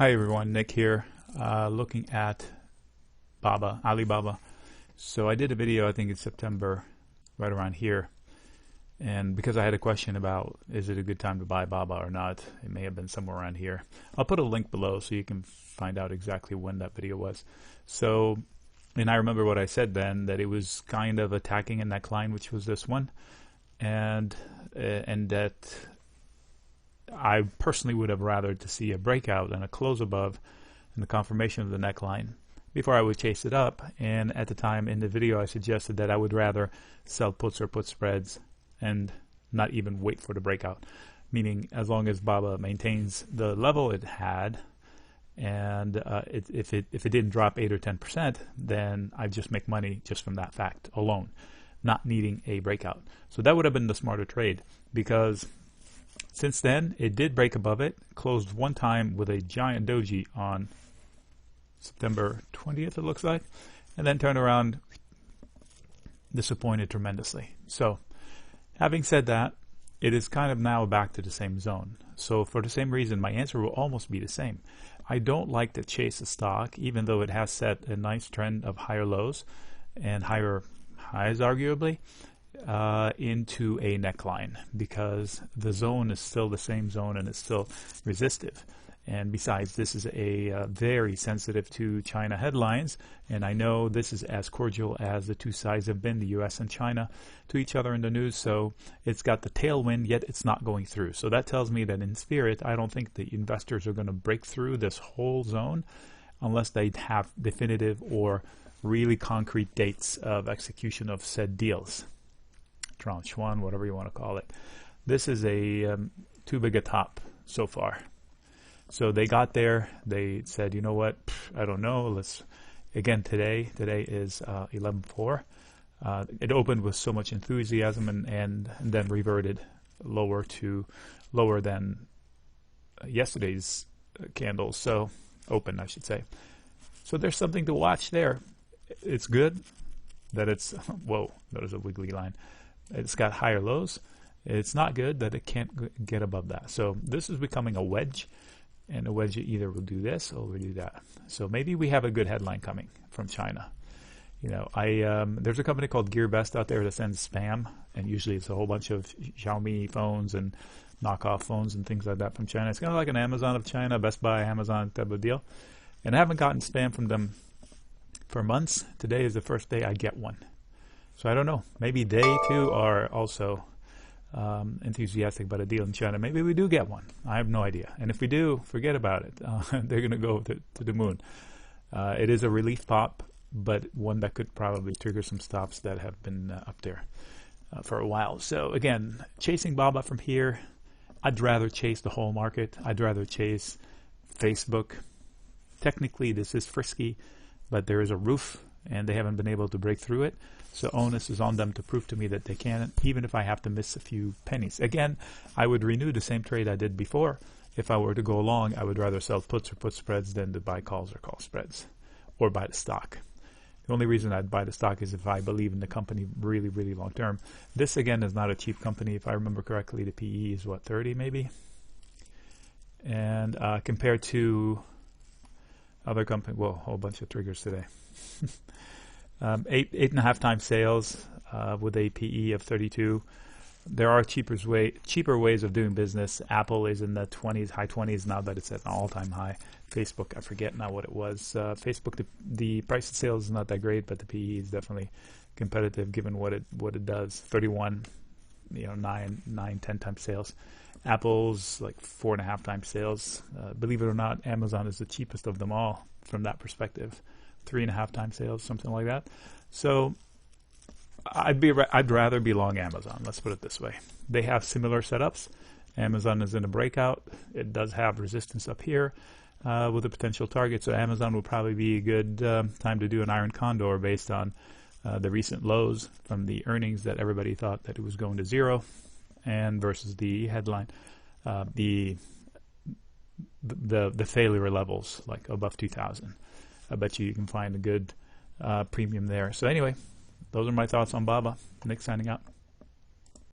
Hi everyone, Nick here, looking at Alibaba. So I did a video, I think in September, right around here, and because I had a question about is it a good time to buy Baba or not, it may have been somewhere around here. I'll put a link below so you can find out exactly when that video was. So, and I remember what I said then, that it was kind of attacking a neckline, which was this one, and that I personally would have rather to see a breakout and a close above and the confirmation of the neckline before I would chase it up. And at the time in the video I suggested that I would rather sell puts or put spreads and not even wait for the breakout, meaning as long as Baba maintains the level it had, and if it didn't drop 8 or 10%, then I just make money just from that fact alone, not needing a breakout. So that would have been the smarter trade, because since then, it did break above it, closed one time with a giant doji on September 20th, it looks like, and then turned around, disappointed tremendously. So, having said that, it is kind of now back to the same zone. So for the same reason, my answer will almost be the same. I don't like to chase a stock, even though it has set a nice trend of higher lows and higher highs, arguably, into a neckline, because the zone is still the same zone and it's still resistive. And besides, this is a very sensitive to China headlines, and I know this is as cordial as the two sides have been, the US and China, to each other in the news. So it's got the tailwind, yet it's not going through. So that tells me that in spirit, I don't think the investors are going to break through this whole zone unless they have definitive or really concrete dates of execution of said deals. Tranche one, whatever you want to call it. This is a too big a top so far. So they got there. They said, you know what? I don't know. Let's again today. Today is 11/4. It opened with so much enthusiasm and then reverted lower than yesterday's candles. So open, I should say. So there's something to watch there. It's good that it's whoa. That was a wiggly line. It's got higher lows. It's not good that it can't get above that. So this is becoming a wedge, and a wedge either will do this or will do that. So maybe we have a good headline coming from China. You know, there's a company called GearBest out there that sends spam, and usually it's a whole bunch of Xiaomi phones and knockoff phones and things like that from China. It's kind of like an Amazon of China, Best Buy, Amazon type of deal. And I haven't gotten spam from them for months. Today is the first day I get one. So I don't know. Maybe they too are also enthusiastic about a deal in China. Maybe we do get one. I have no idea. And if we do, forget about it. They're going to go to the moon. It is a relief pop, but one that could probably trigger some stops that have been up there for a while. So again, chasing Baba from here, I'd rather chase the whole market. I'd rather chase Facebook. Technically, this is frisky, but there is a roof, and they haven't been able to break through it. So onus is on them to prove to me that they can, even if I have to miss a few pennies. Again, I would renew the same trade I did before. If I were to go long, I would rather sell puts or put spreads than to buy calls or call spreads, or buy the stock. The only reason I'd buy the stock is if I believe in the company really, really long term. This, again, is not a cheap company. If I remember correctly, the PE is, what, 30 maybe? And compared to other companies, well, a whole bunch of triggers today. 8.5 times sales with a PE of 32. There are cheaper ways of doing business. Apple is in the 20s, high 20s now that it's at an all-time high. Facebook, I forget now what it was. Facebook, the price of sales is not that great, but the PE is definitely competitive given what it does. 31, 9, 10 times sales. Apple's like 4.5 times sales. Believe it or not, Amazon is the cheapest of them all from that perspective. 3.5 times sales, something like that. So I'd rather be long Amazon. Let's put it this way. They have similar setups. Amazon is in a breakout. It does have resistance up here with a potential target. So Amazon will probably be a good time to do an iron condor based on the recent lows from the earnings that everybody thought that it was going to zero, and versus the headline, the failure levels like above 2,000. I bet you can find a good premium there. So anyway, those are my thoughts on Baba. Nick signing out.